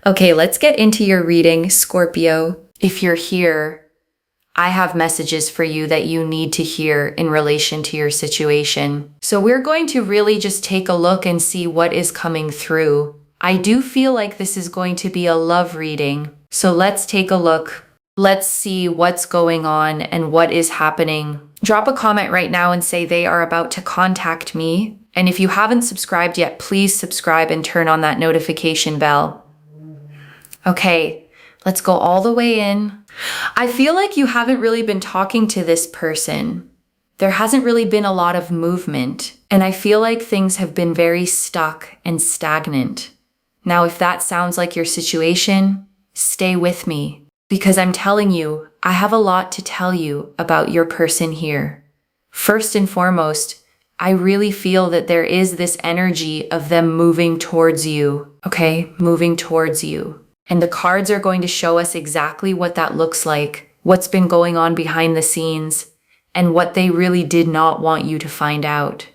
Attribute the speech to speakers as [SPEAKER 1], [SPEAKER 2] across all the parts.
[SPEAKER 1] Okay, let's get into your reading, Scorpio. If you're here, I have messages for you that you need to hear in relation to your situation. So we're going to really just take a look and see what is coming through. I do feel like this is going to be a love reading. So let's take a look. Let's see what's going on and what is happening. Drop a comment right now and say they are about to contact me. And if you haven't subscribed yet, please subscribe and turn on that notification bell. Okay, let's go all the way in. I feel like you haven't really been talking to this person. There hasn't really been a lot of movement, and I feel like things have been very stuck and stagnant. Now, if that sounds like your situation, stay with me, because I'm telling you, I have a lot to tell you about your person here. First and foremost, I really feel that there is this energy of them moving towards you, okay? Moving towards you. And the cards are going to show us exactly what that looks like, what's been going on behind the scenes, and what they really did not want you to find out.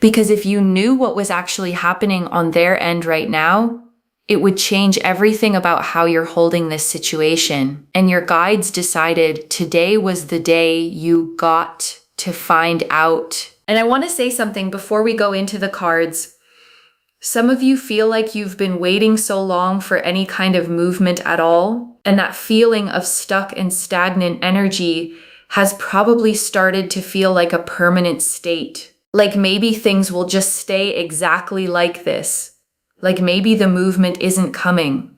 [SPEAKER 1] Because if you knew what was actually happening on their end right now, it would change everything about how you're holding this situation. And your guides decided today was the day you got to find out. And I want to say something before we go into the cards. Some of you feel like you've been waiting so long for any kind of movement at all, and that feeling of stuck and stagnant energy has probably started to feel like a permanent state. Like maybe things will just stay exactly like this. Like maybe the movement isn't coming.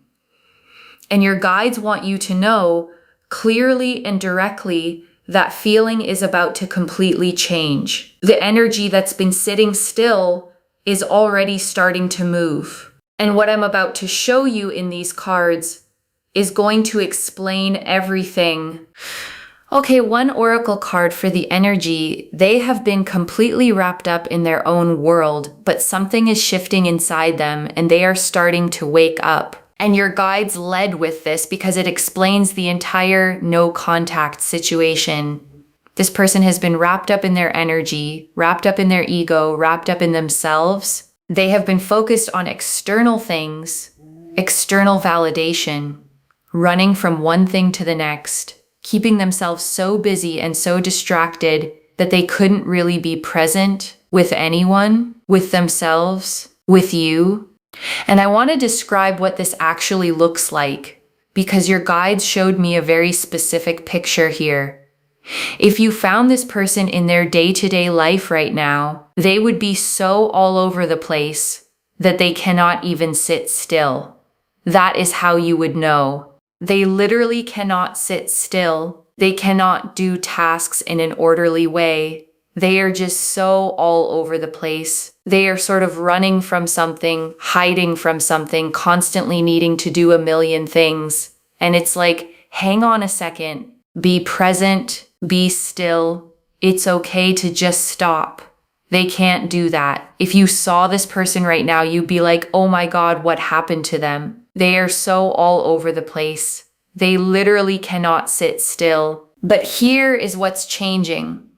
[SPEAKER 1] And your guides want you to know clearly and directly that feeling is about to completely change. The energy that's been sitting still is already starting to move. And what I'm about to show you in these cards is going to explain everything. Okay, one oracle card for the energy. They have been completely wrapped up in their own world, but something is shifting inside them and they are starting to wake up. And your guides led with this because it explains the entire no contact situation. This person has been wrapped up in their energy, wrapped up in their ego, wrapped up in themselves. They have been focused on external things, external validation, running from one thing to the next, keeping themselves so busy and so distracted that they couldn't really be present with anyone, with themselves, with you. And I want to describe what this actually looks like because your guides showed me a very specific picture here. If you found this person in their day-to-day life right now, they would be so all over the place that they cannot even sit still. That is how you would know. They literally cannot sit still. They cannot do tasks in an orderly way. They are just so all over the place. They are sort of running from something, hiding from something, constantly needing to do a million things. And it's like, hang on a second, be present, be still. It's okay to just stop. They can't do that. If you saw this person right now, you'd be like, oh my God, what happened to them? They are so all over the place. They literally cannot sit still. But here is what's changing.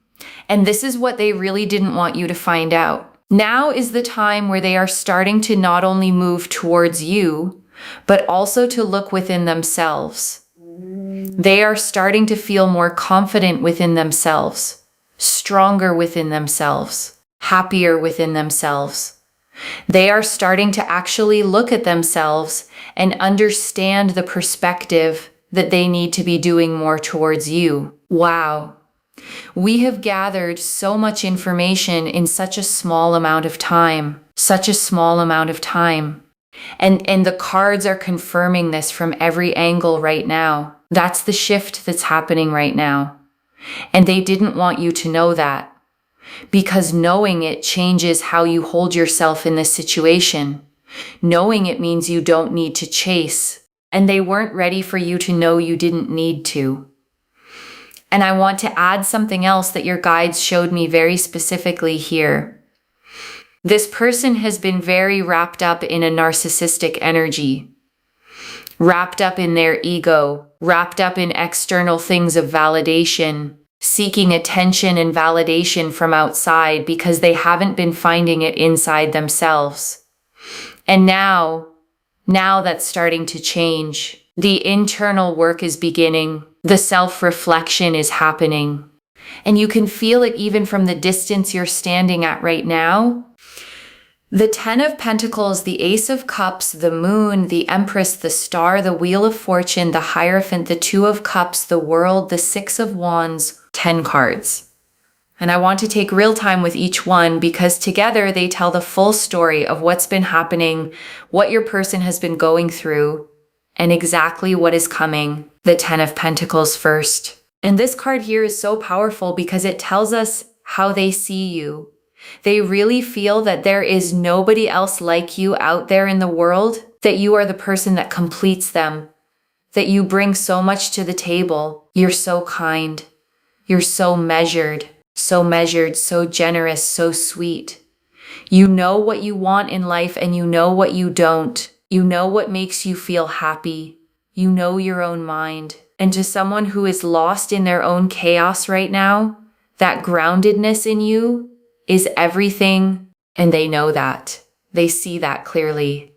[SPEAKER 1] And this is what they really didn't want you to find out. Now is the time where they are starting to not only move towards you, but also to look within themselves. They are starting to feel more confident within themselves, stronger within themselves, happier within themselves. They are starting to actually look at themselves and understand the perspective that they need to be doing more towards you. Wow. We have gathered so much information in such a small amount of time, such a small amount of time. And the cards are confirming this from every angle right now. That's the shift that's happening right now. And they didn't want you to know that, because knowing it changes how you hold yourself in this situation. Knowing it means you don't need to chase, and they weren't ready for you to know you didn't need to. And I want to add something else that your guides showed me very specifically here. This person has been very wrapped up in a narcissistic energy, wrapped up in their ego, wrapped up in external things of validation, seeking attention and validation from outside because they haven't been finding it inside themselves. And now Now that's starting to change. The internal work is beginning. The self-reflection is happening. And you can feel it even from the distance you're standing at right now. The Ten of Pentacles, the Ace of Cups, the Moon, the Empress, the Star, the Wheel of Fortune, the Hierophant, the Two of Cups, the World, the Six of Wands, 10 cards. And I want to take real time with each one because together they tell the full story of what's been happening, what your person has been going through, and exactly what is coming. The Ten of Pentacles first. And this card here is so powerful because it tells us how they see you. They really feel that there is nobody else like you out there in the world, that you are the person that completes them, that you bring so much to the table. You're so kind. You're so measured, so generous, so sweet. You know what you want in life and you know what you don't. You know what makes you feel happy. You know your own mind. And to someone who is lost in their own chaos right now, that groundedness in you is everything, and they know that. They see that clearly.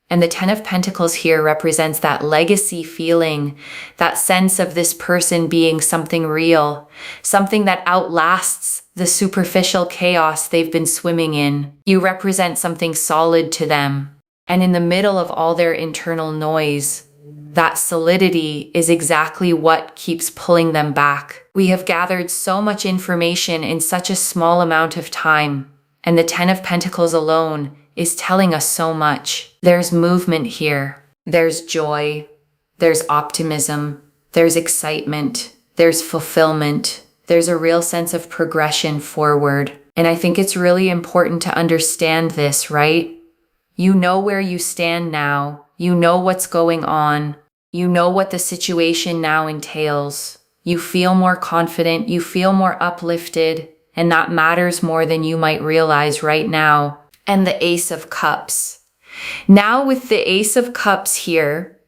[SPEAKER 1] And the Ten of Pentacles here represents that legacy feeling, that sense of this person being something real, something that outlasts the superficial chaos they've been swimming in. You represent something solid to them. And in the middle of all their internal noise, that solidity is exactly what keeps pulling them back. We have gathered so much information in such a small amount of time, and the Ten of Pentacles alone is telling us so much. There's movement here. There's joy. There's optimism. There's excitement. There's fulfillment. There's a real sense of progression forward. And I think it's really important to understand this, right? You know where you stand now. You know what's going on. You know what the situation now entails. You feel more confident. You feel more uplifted. And that matters more than you might realize right now. And the Ace of Cups. Now with the Ace of Cups here,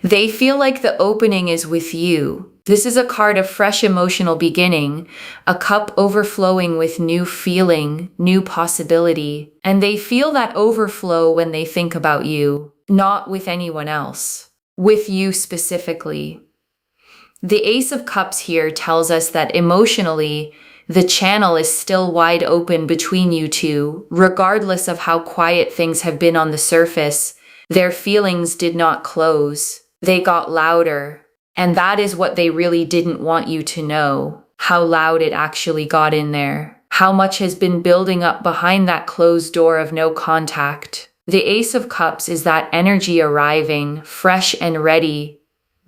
[SPEAKER 1] they feel like the opening is with you. This is a card of fresh emotional beginning, a cup overflowing with new feeling, new possibility. And they feel that overflow when they think about you, not with anyone else, with you specifically. The Ace of Cups here tells us that emotionally, the channel is still wide open between you two, regardless of how quiet things have been on the surface. Their feelings did not close. They got louder. And that is what they really didn't want you to know, how loud it actually got in there, how much has been building up behind that closed door of no contact. The Ace of Cups is that energy arriving, fresh and ready,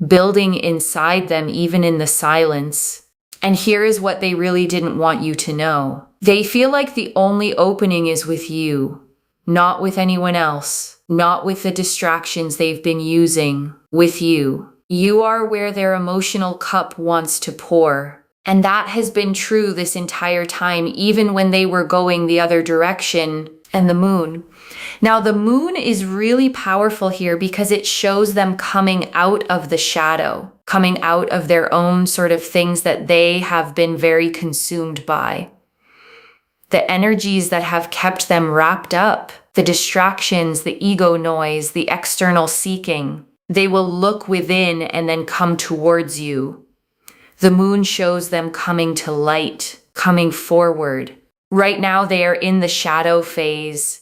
[SPEAKER 1] building inside them even in the silence. And here is what they really didn't want you to know. They feel like the only opening is with you, not with anyone else, not with the distractions they've been using, with you. You are where their emotional cup wants to pour. And that has been true this entire time, even when they were going the other direction. And the Moon. Now, the Moon is really powerful here because it shows them coming out of the shadow, coming out of their own sort of things that they have been very consumed by. The energies that have kept them wrapped up, the distractions, the ego noise, the external seeking. They will look within and then come towards you. The Moon shows them coming to light, coming forward. Right now they are in the shadow phase.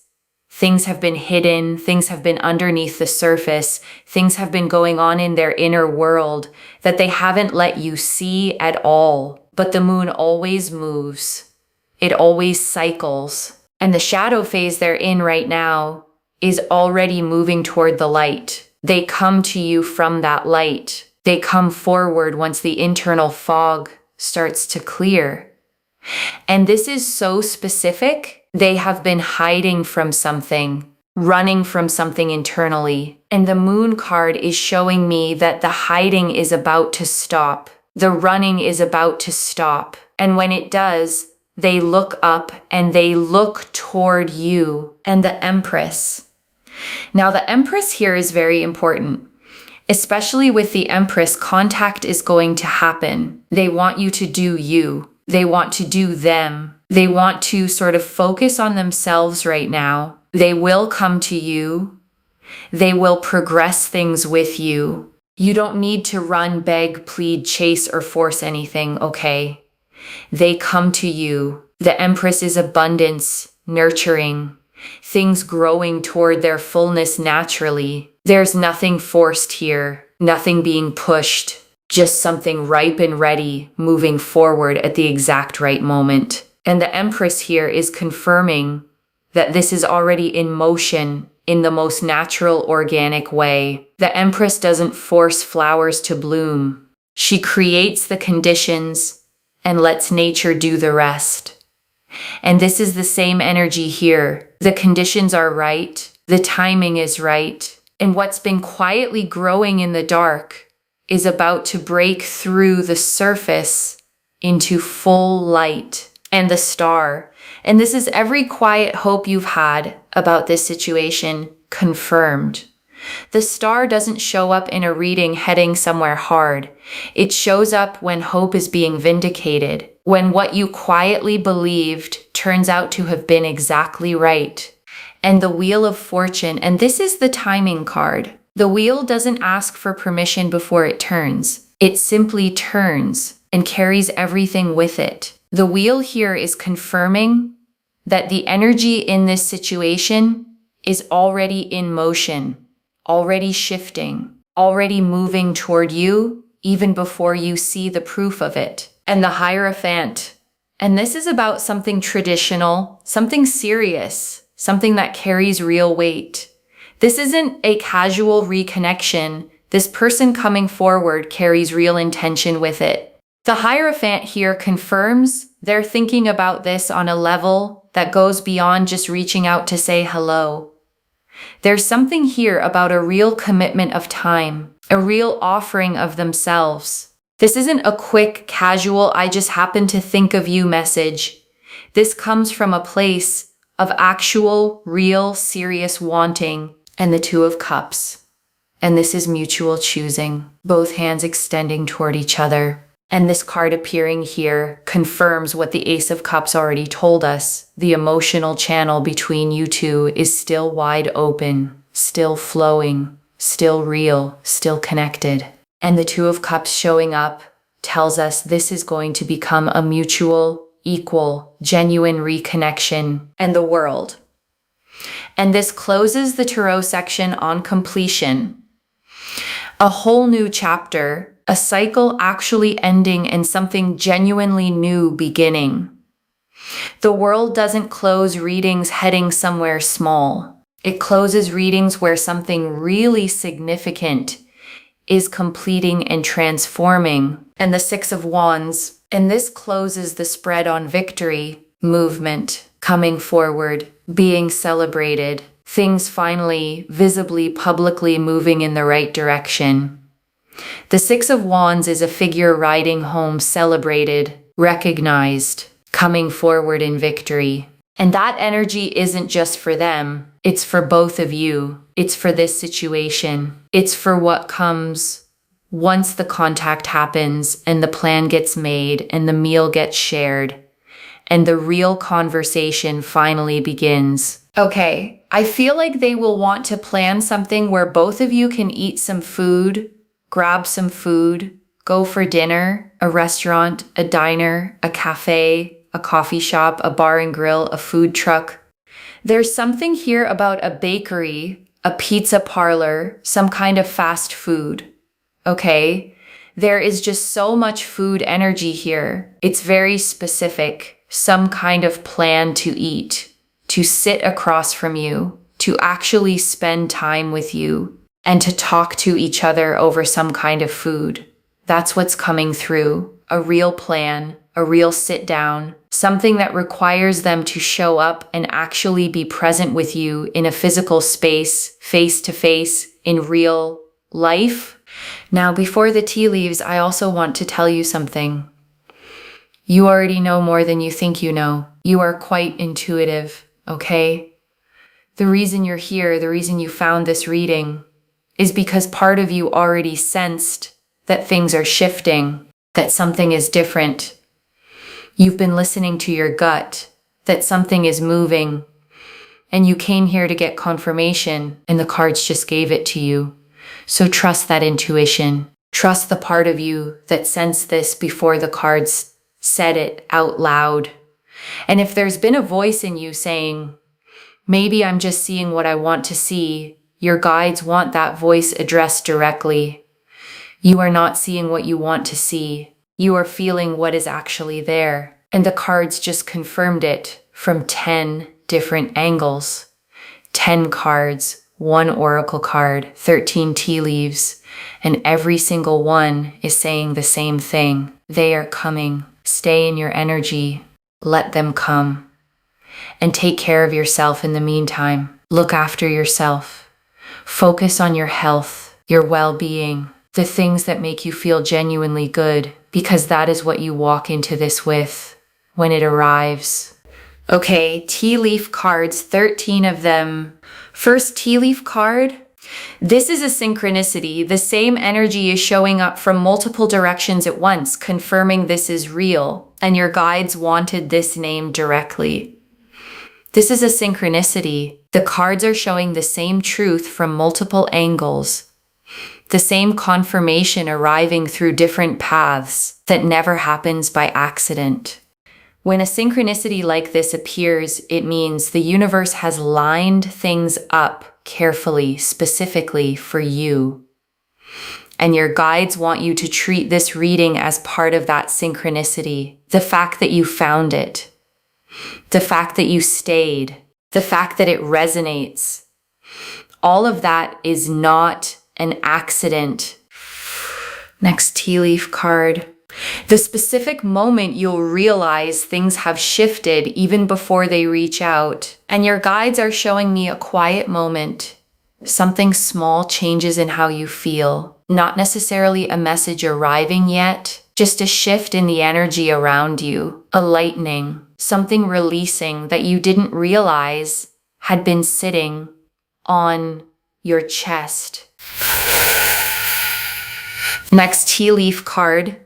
[SPEAKER 1] Things have been hidden, things have been underneath the surface, things have been going on in their inner world that they haven't let you see at all. But the Moon always moves. It always cycles. And the shadow phase they're in right now is already moving toward the light. They come to you from that light. They come forward once the internal fog starts to clear. And this is so specific. They have been hiding from something, running from something internally. And the Moon card is showing me that the hiding is about to stop. The running is about to stop. And when it does, they look up and they look toward you. And the Empress. Now, the Empress here is very important. Especially with the Empress, contact is going to happen. They want you to do you. They want to do them. They want to sort of focus on themselves right now. They will come to you. They will progress things with you. You don't need to run, beg, plead, chase, or force anything, okay? They come to you. The Empress is abundance, nurturing, things growing toward their fullness naturally. There's nothing forced here, nothing being pushed, just something ripe and ready, moving forward at the exact right moment. And the Empress here is confirming that this is already in motion in the most natural, organic way. The Empress doesn't force flowers to bloom. She creates the conditions and lets nature do the rest. And this is the same energy here. The conditions are right. The timing is right. And what's been quietly growing in the dark is about to break through the surface into full light and the star. And this is every quiet hope you've had about this situation confirmed. The star doesn't show up in a reading heading somewhere hard. It shows up when hope is being vindicated, when what you quietly believed turns out to have been exactly right. And the Wheel of Fortune, and this is the timing card. The wheel doesn't ask for permission before it turns. It simply turns and carries everything with it. The wheel here is confirming that the energy in this situation is already in motion, already shifting, already moving toward you, even before you see the proof of it. And the Hierophant. And this is about something traditional, something serious, something that carries real weight. This isn't a casual reconnection. This person coming forward carries real intention with it. The Hierophant here confirms they're thinking about this on a level that goes beyond just reaching out to say hello. There's something here about a real commitment of time, a real offering of themselves. This isn't a quick, casual, I just happen to think of you message. This comes from a place of actual, real, serious wanting. And the Two of Cups. And this is mutual choosing, both hands extending toward each other. And this card appearing here confirms what the Ace of Cups already told us. The emotional channel between you two is still wide open, still flowing, still real, still connected. And the Two of Cups showing up tells us this is going to become a mutual, equal, genuine reconnection and the world. And this closes the tarot section on completion. A whole new chapter, a cycle actually ending and something genuinely new beginning. The world doesn't close readings heading somewhere small. It closes readings where something really significant is completing and transforming. And the Six of Wands. And this closes the spread on victory, movement, coming forward, being celebrated, things finally, visibly, publicly moving in the right direction. The Six of Wands is a figure riding home, celebrated, recognized, coming forward in victory. And that energy isn't just for them, it's for both of you. It's for this situation. It's for what comes once the contact happens and the plan gets made and the meal gets shared. And the real conversation finally begins. Okay, I feel like they will want to plan something where both of you can eat some food, grab some food, go for dinner, a restaurant, a diner, a cafe, a coffee shop, a bar and grill, a food truck. There's something here about a bakery, a pizza parlor, some kind of fast food. Okay? There is just so much food energy here. It's very specific. Some kind of plan to eat, to sit across from you, to actually spend time with you, and to talk to each other over some kind of food. That's what's coming through. A real plan, a real sit down, something that requires them to show up and actually be present with you in a physical space, face to face, in real life. Now, before the tea leaves, I also want to tell you something. You already know more than you think you know. You are quite intuitive, okay? The reason you're here, the reason you found this reading, is because part of you already sensed that things are shifting, that something is different. You've been listening to your gut, that something is moving, and you came here to get confirmation, and the cards just gave it to you. So trust that intuition. Trust the part of you that sensed this before the cards said it out loud. And if there's been a voice in you saying, maybe I'm just seeing what I want to see, your guides want that voice addressed directly. You are not seeing what you want to see. You are feeling what is actually there. And the cards just confirmed it from 10 different angles. 10 cards, 1 oracle card, 13 tea leaves, and every single one is saying the same thing. They are coming. Stay in your energy. Let them come. And take care of yourself in the meantime. Look after yourself. Focus on your health, your well-being, the things that make you feel genuinely good, because that is what you walk into this with when it arrives. Okay, tea leaf cards, 13 of them. First tea leaf card. This is a synchronicity. The same energy is showing up from multiple directions at once, confirming this is real, and your guides wanted this name directly. This is a synchronicity. The cards are showing the same truth from multiple angles. The same confirmation arriving through different paths that never happens by accident. When a synchronicity like this appears, it means the universe has lined things up carefully, specifically for you. And your guides want you to treat this reading as part of that synchronicity. The fact that you found it. The fact that you stayed. The fact that it resonates. All of that is not an accident. Next tea leaf card. The specific moment you'll realize things have shifted even before they reach out. And your guides are showing me a quiet moment. Something small changes in how you feel. Not necessarily a message arriving yet, just a shift in the energy around you. A lightening, something releasing that you didn't realize had been sitting on your chest. Next tea leaf card.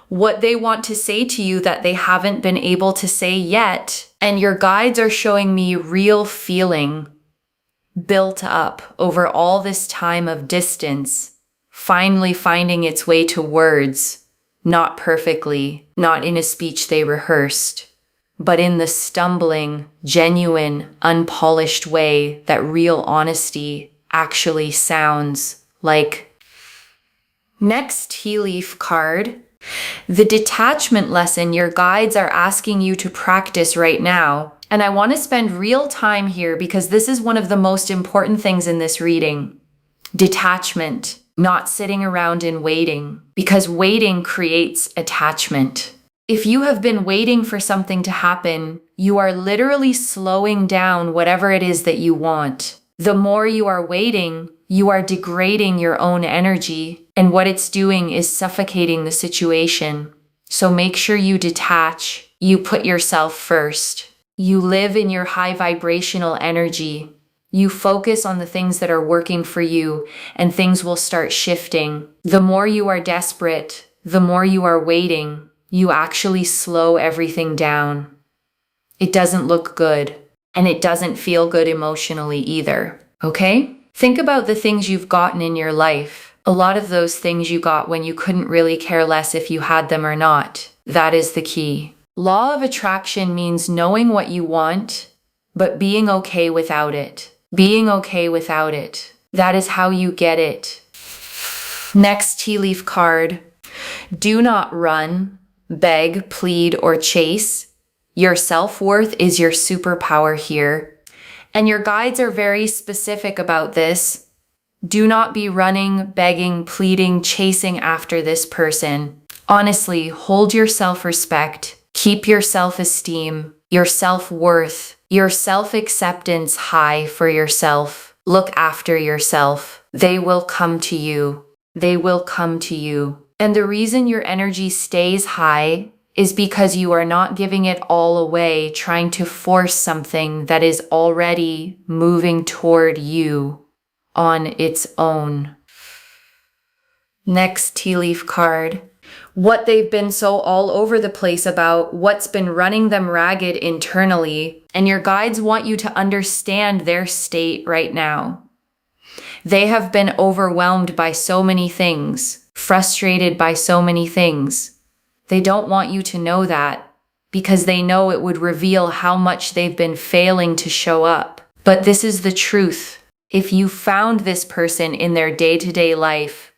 [SPEAKER 1] What they want to say to you that they haven't been able to say yet. And your guides are showing me real feeling built up over all this time of distance, finally finding its way to words, not perfectly, not in a speech they rehearsed, but in the stumbling, genuine, unpolished way that real honesty actually sounds like. Next tea leaf card. The detachment lesson your guides are asking you to practice right now. And I want to spend real time here because this is one of the most important things in this reading. Detachment, not sitting around and waiting, because waiting creates attachment. If you have been waiting for something to happen, you are literally slowing down whatever it is that you want. The more you are waiting, you are degrading your own energy, and what it's doing is suffocating the situation. So make sure you detach. You put yourself first. You live in your high vibrational energy. You focus on the things that are working for you, and things will start shifting. The more you are desperate, the more you are waiting, you actually slow everything down. It doesn't look good, and it doesn't feel good emotionally either, okay? Think about the things you've gotten in your life. A lot of those things you got when you couldn't really care less if you had them or not. That is the key. Law of attraction means knowing what you want, but being okay without it. Being okay without it. That is how you get it. Next tea leaf card. Do not run, beg, plead, or chase. Your self-worth is your superpower here. And your guides are very specific about this. Do not be running, begging, pleading, chasing after this person. Honestly, hold your self-respect. Keep your self-esteem, your self-worth, your self-acceptance high for yourself. Look after yourself. They will come to you. They will come to you. And the reason your energy stays high is because you are not giving it all away, trying to force something that is already moving toward you on its own. Next tea leaf card. what they've been so all over the place about, what's been running them ragged internally. And your guides want you to understand their state right now. They have been overwhelmed by so many things, frustrated by so many things. They don't want you to know that because they know it would reveal how much they've been failing to show up. But this is the truth. If you found this person in their day-to-day life,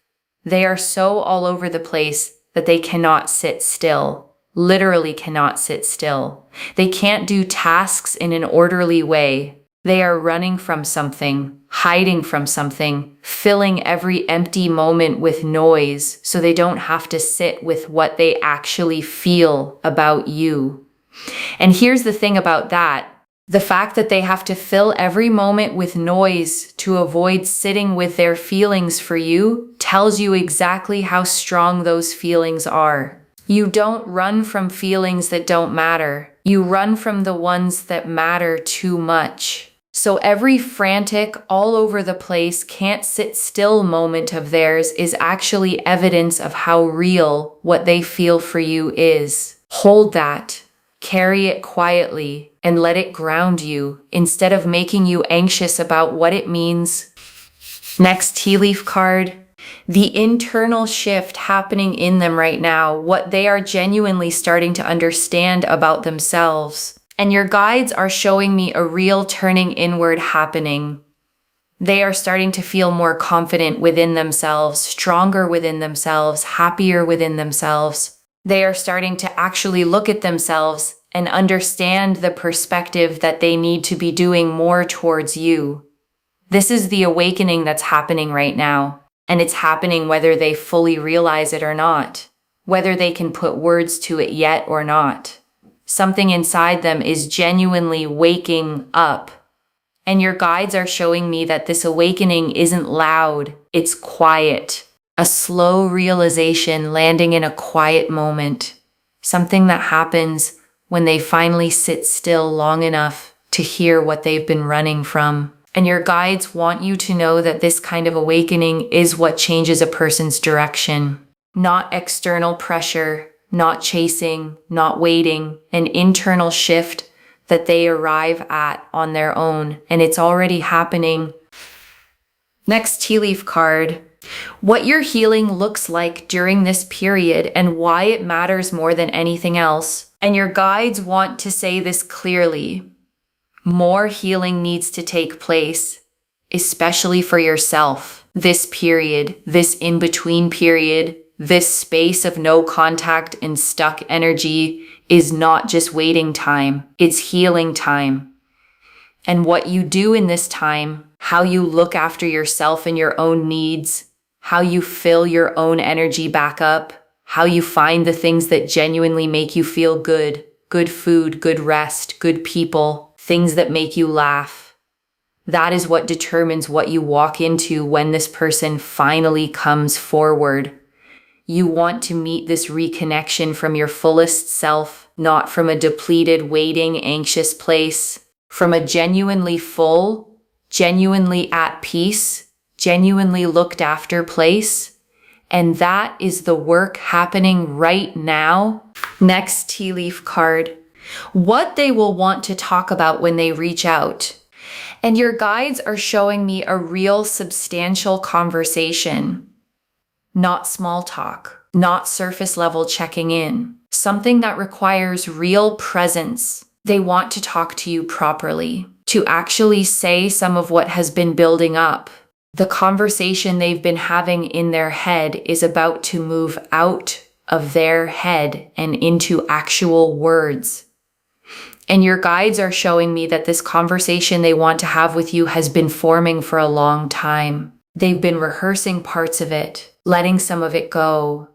[SPEAKER 1] they are so all over the place that they cannot sit still, literally cannot sit still. They can't do tasks in an orderly way. They are running from something, hiding from something, filling every empty moment with noise so they don't have to sit with what they actually feel about you. And here's the thing about that. The fact that they have to fill every moment with noise to avoid sitting with their feelings for you tells you exactly how strong those feelings are. You don't run from feelings that don't matter. You run from the ones that matter too much. So every frantic, all over the place, can't sit still moment of theirs is actually evidence of how real what they feel for you is. Hold that. Carry it quietly and let it ground you instead of making you anxious about what it means. Next tea leaf card. The internal shift happening in them right now, what they are genuinely starting to understand about themselves. And your guides are showing me a real turning inward happening. They are starting to feel more confident within themselves, stronger within themselves, happier within themselves. They are starting to actually look at themselves and understand the perspective that they need to be doing more towards you. This is the awakening that's happening right now, and it's happening whether they fully realize it or not, whether they can put words to it yet or not. Something inside them is genuinely waking up, and your guides are showing me that this awakening isn't loud, it's quiet. A slow realization landing in a quiet moment. Something that happens when they finally sit still long enough to hear what they've been running from. And your guides want you to know that this kind of awakening is what changes a person's direction. Not external pressure, not chasing, not waiting. An internal shift that they arrive at on their own. And it's already happening. Next tea leaf card. What your healing looks like during this period and why it matters more than anything else. And your guides want to say this clearly. More healing needs to take place, especially for yourself. This period, this in-between period, this space of no contact and stuck energy is not just waiting time, it's healing time. And what you do in this time, how you look after yourself and your own needs, how you fill your own energy back up, how you find the things that genuinely make you feel good, good food, good rest, good people, things that make you laugh. That is what determines what you walk into when this person finally comes forward. You want to meet this reconnection from your fullest self, not from a depleted, waiting, anxious place, from a genuinely full, genuinely at peace, genuinely looked after place. And that is the work happening right now. Next tea leaf card. What they will want to talk about when they reach out. And your guides are showing me a real substantial conversation. Not small talk, not surface level checking in. Something that requires real presence. They want to talk to you properly, to actually say some of what has been building up. The conversation they've been having in their head is about to move out of their head and into actual words. And your guides are showing me that this conversation they want to have with you has been forming for a long time. They've been rehearsing parts of it, letting some of it go,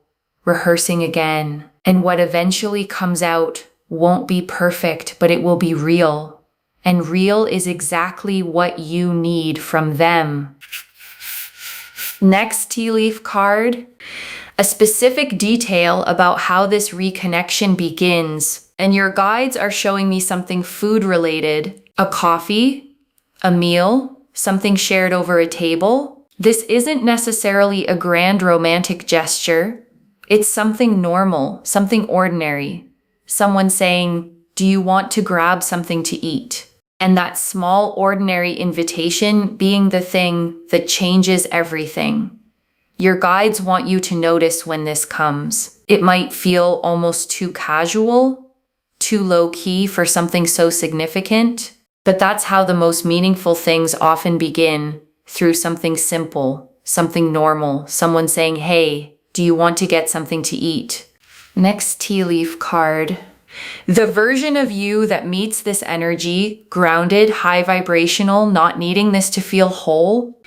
[SPEAKER 1] rehearsing again. And what eventually comes out won't be perfect, but it will be real. And real is exactly what you need from them. Next tea leaf card, a specific detail about how this reconnection begins. And your guides are showing me something food related, a coffee, a meal, something shared over a table. This isn't necessarily a grand romantic gesture. It's something normal, something ordinary. Someone saying, "Do you want to grab something to eat?" And that small, ordinary invitation being the thing that changes everything. Your guides want you to notice when this comes. It might feel almost too casual, too low-key for something so significant, but that's how the most meaningful things often begin, through something simple, something normal, someone saying, "Hey, do you want to get something to eat?" Next tea leaf card. The version of you that meets this energy, grounded, high vibrational, not needing this to feel whole.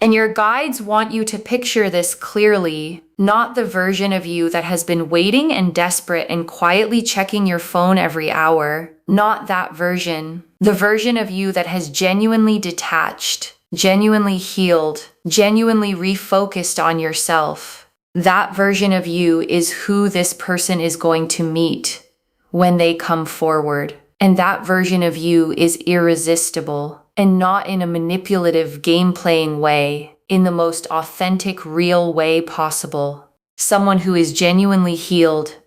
[SPEAKER 1] And your guides want you to picture this clearly, not the version of you that has been waiting and desperate and quietly checking your phone every hour. Not that version. The version of you that has genuinely detached, genuinely healed, genuinely refocused on yourself. That version of you is who this person is going to meet when they come forward. And that version of you is irresistible, and not in a manipulative game-playing way, in the most authentic, real way possible. Someone who is genuinely healed,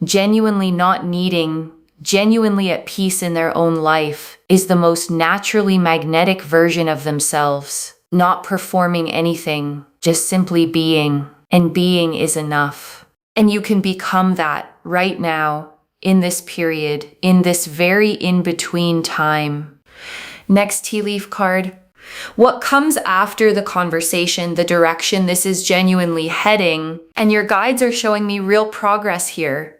[SPEAKER 1] genuinely not needing, genuinely at peace in their own life, is the most naturally magnetic version of themselves, not performing anything, just simply being. And being is enough. And you can become that right now, in this period, in this very in-between time. Next tea leaf card. What comes after the conversation, the direction this is genuinely heading, and your guides are showing me real progress here.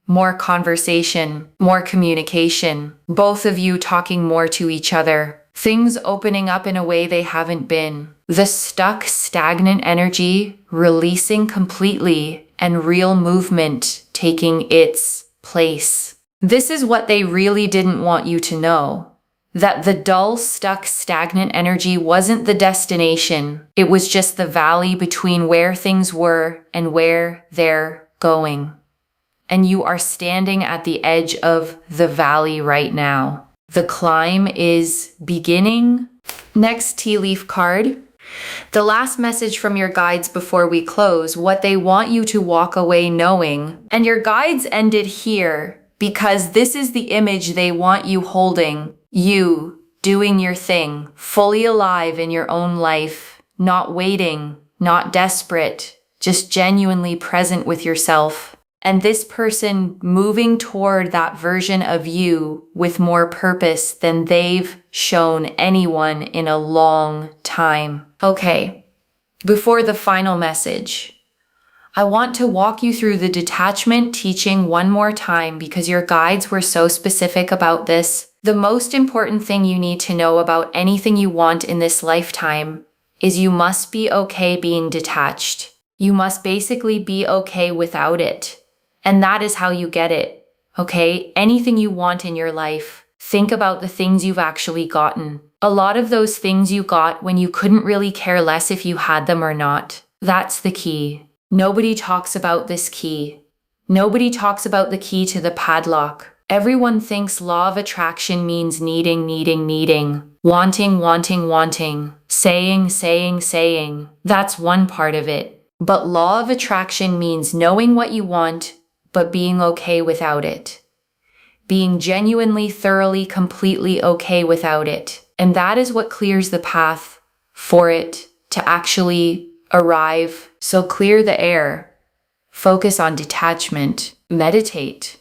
[SPEAKER 1] More conversation, more communication, both of you talking more to each other, things opening up in a way they haven't been. The stuck, stagnant energy releasing completely, and real movement taking its place. This is what they really didn't want you to know. That the dull, stuck, stagnant energy wasn't the destination. It was just the valley between where things were and where they're going. And you are standing at the edge of the valley right now. The climb is beginning. Next tea leaf card. The last message from your guides before we close, what they want you to walk away knowing. And your guides ended here because this is the image they want you holding. You doing your thing, fully alive in your own life, not waiting, not desperate, just genuinely present with yourself. And this person moving toward that version of you with more purpose than they've shown anyone in a long time. Okay, before the final message, I want to walk you through the detachment teaching one more time because your guides were so specific about this. The most important thing you need to know about anything you want in this lifetime is you must be okay being detached. You must basically be okay without it. And that is how you get it, okay? Anything you want in your life, think about the things you've actually gotten. A lot of those things you got when you couldn't really care less if you had them or not. That's the key. Nobody talks about this key. Nobody talks about the key to the padlock. Everyone thinks law of attraction means needing, wanting, saying. That's one part of it. But law of attraction means knowing what you want, but being okay without it. Being genuinely, thoroughly, completely okay without it. And that is what clears the path for it to actually arrive. So clear the air. Focus on detachment. Meditate.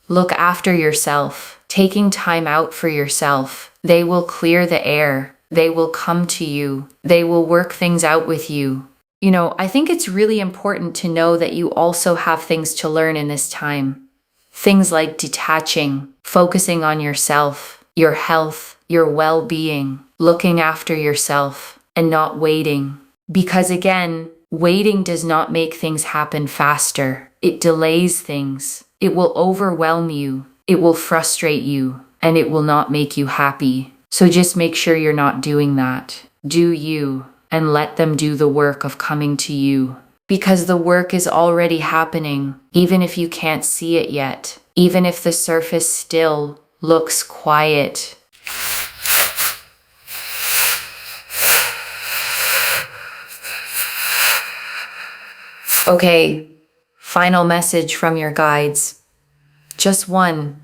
[SPEAKER 1] Look after yourself. Taking time out for yourself. They will clear the air. They will come to you. They will work things out with you. You know, I think it's really important to know that you also have things to learn in this time. Things like detaching, focusing on yourself, your health, your well-being, looking after yourself, and not waiting. Because again, waiting does not make things happen faster. It delays things. It will overwhelm you. It will frustrate you, and it will not make you happy. So just make sure you're not doing that. Do you. And let them do the work of coming to you. Because the work is already happening, even if you can't see it yet. Even if the surface still looks quiet. Okay, final message from your guides. Just one.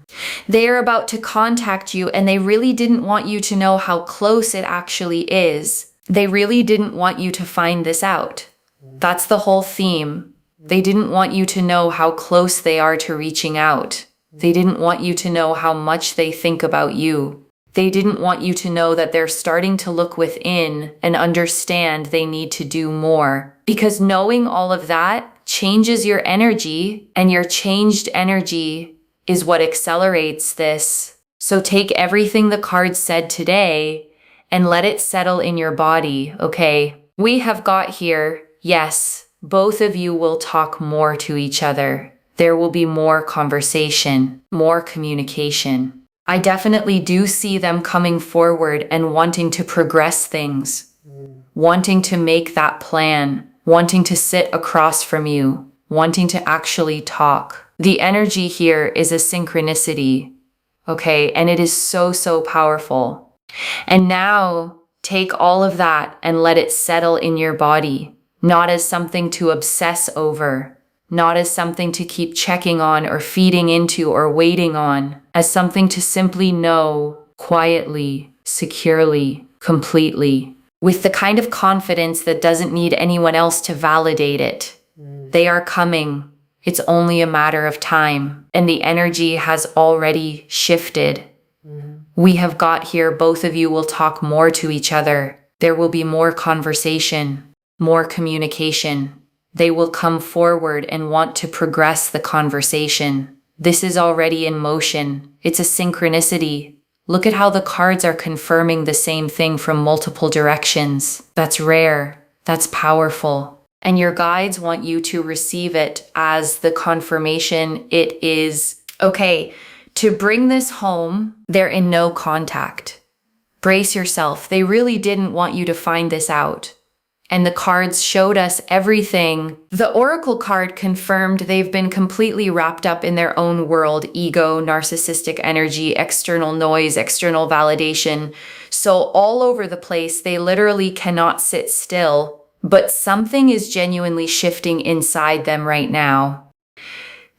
[SPEAKER 1] They are about to contact you and they really didn't want you to know how close it actually is. They really didn't want you to find this out. That's the whole theme. They didn't want you to know how close they are to reaching out. They didn't want you to know how much they think about you. They didn't want you to know that they're starting to look within and understand they need to do more. Because knowing all of that changes your energy, and your changed energy is what accelerates this. So take everything the cards said today and let it settle in your body, okay? We have got here, yes, both of you will talk more to each other. There will be more conversation, more communication. I definitely do see them coming forward and wanting to progress things, wanting to make that plan, wanting to sit across from you, wanting to actually talk. The energy here is a synchronicity, okay? And it is so, so powerful. And now take all of that and let it settle in your body, not as something to obsess over, not as something to keep checking on or feeding into or waiting on, as something to simply know quietly, securely, completely, with the kind of confidence that doesn't need anyone else to validate it. They are coming. It's only a matter of time, and the energy has already shifted. We have got here, both of you will talk more to each other. There will be more conversation, more communication. They will come forward and want to progress the conversation. This is already in motion. It's a synchronicity. Look at how the cards are confirming the same thing from multiple directions. That's rare. That's powerful. And your guides want you to receive it as the confirmation it is. Okay, to bring this home, they're in no contact. Brace yourself. They really didn't want you to find this out. And the cards showed us everything. The Oracle card confirmed they've been completely wrapped up in their own world, ego, narcissistic energy, external noise, external validation. So all over the place, they literally cannot sit still, but something is genuinely shifting inside them right now.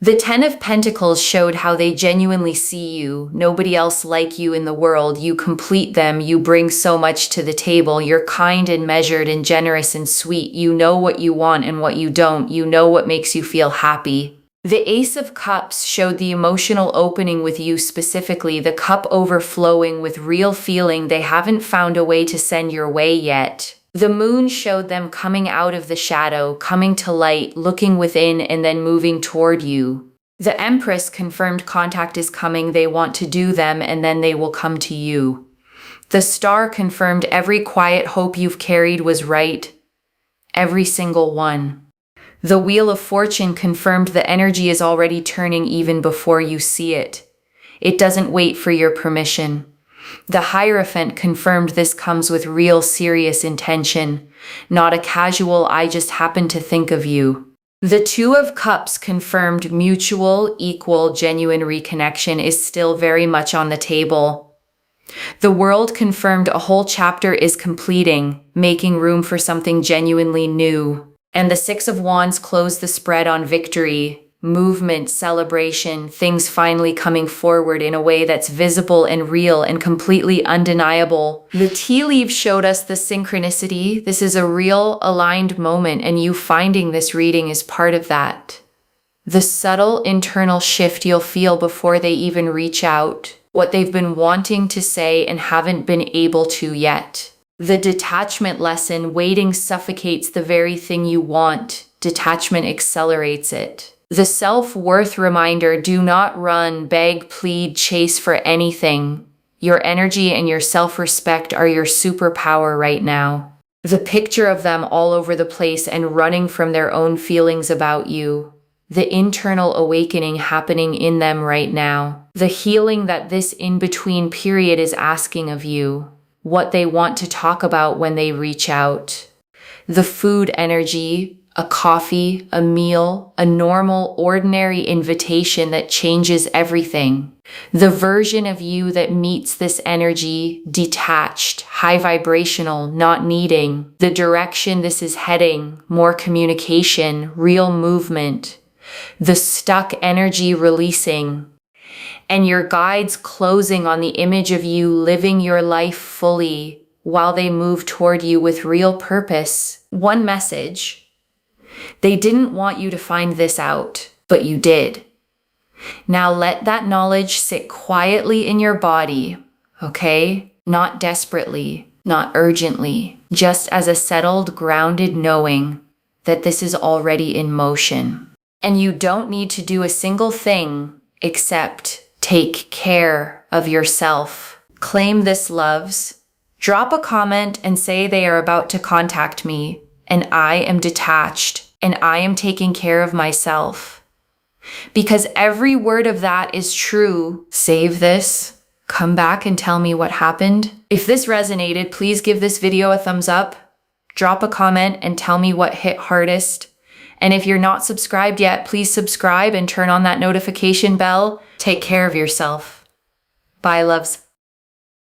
[SPEAKER 1] The Ten of Pentacles showed how they genuinely see you. Nobody else like you in the world. You complete them. You bring so much to the table. You're kind and measured and generous and sweet. You know what you want and what you don't. You know what makes you feel happy. The Ace of Cups showed the emotional opening with you specifically, the cup overflowing with real feeling they haven't found a way to send your way yet. The moon showed them coming out of the shadow, coming to light, looking within, and then moving toward you. The Empress confirmed contact is coming. They want to do them, and then they will come to you. The Star confirmed every quiet hope you've carried was right. Every single one. The Wheel of Fortune confirmed the energy is already turning even before you see it. It doesn't wait for your permission. The Hierophant confirmed this comes with real serious intention, not a casual "I just happened to think of you." The Two of Cups confirmed mutual, equal, genuine reconnection is still very much on the table. The World confirmed a whole chapter is completing, making room for something genuinely new. And the Six of Wands closed the spread on victory. Movement, celebration, things finally coming forward in a way that's visible and real and completely undeniable. The tea leaves showed us the synchronicity. This is a real aligned moment, and you finding this reading is part of that. The subtle internal shift you'll feel before they even reach out, what they've been wanting to say and haven't been able to yet. The detachment lesson, waiting suffocates the very thing you want. Detachment accelerates it. The self-worth reminder, do not run, beg, plead, chase for anything. Your energy and your self-respect are your superpower right now. The picture of them all over the place and running from their own feelings about you. The internal awakening happening in them right now. The healing that this in-between period is asking of you. What they want to talk about when they reach out. The food energy, a coffee, a meal, a normal, ordinary invitation that changes everything. The version of you that meets this energy, detached, high vibrational, not needing. The direction this is heading, more communication, real movement. The stuck energy releasing. And your guides closing on the image of you living your life fully while they move toward you with real purpose. One message. They didn't want you to find this out, but you did. Now let that knowledge sit quietly in your body, okay? Not desperately, not urgently, just as a settled, grounded knowing that this is already in motion. And you don't need to do a single thing except take care of yourself. Claim this, loves. Drop a comment and say they are about to contact me, and I am detached, and I am taking care of myself. Because every word of that is true. Save this. Come back and tell me what happened. If this resonated, please give this video a thumbs up. Drop a comment and tell me what hit hardest. And if you're not subscribed yet, please subscribe and turn on that notification bell. Take care of yourself. Bye, loves.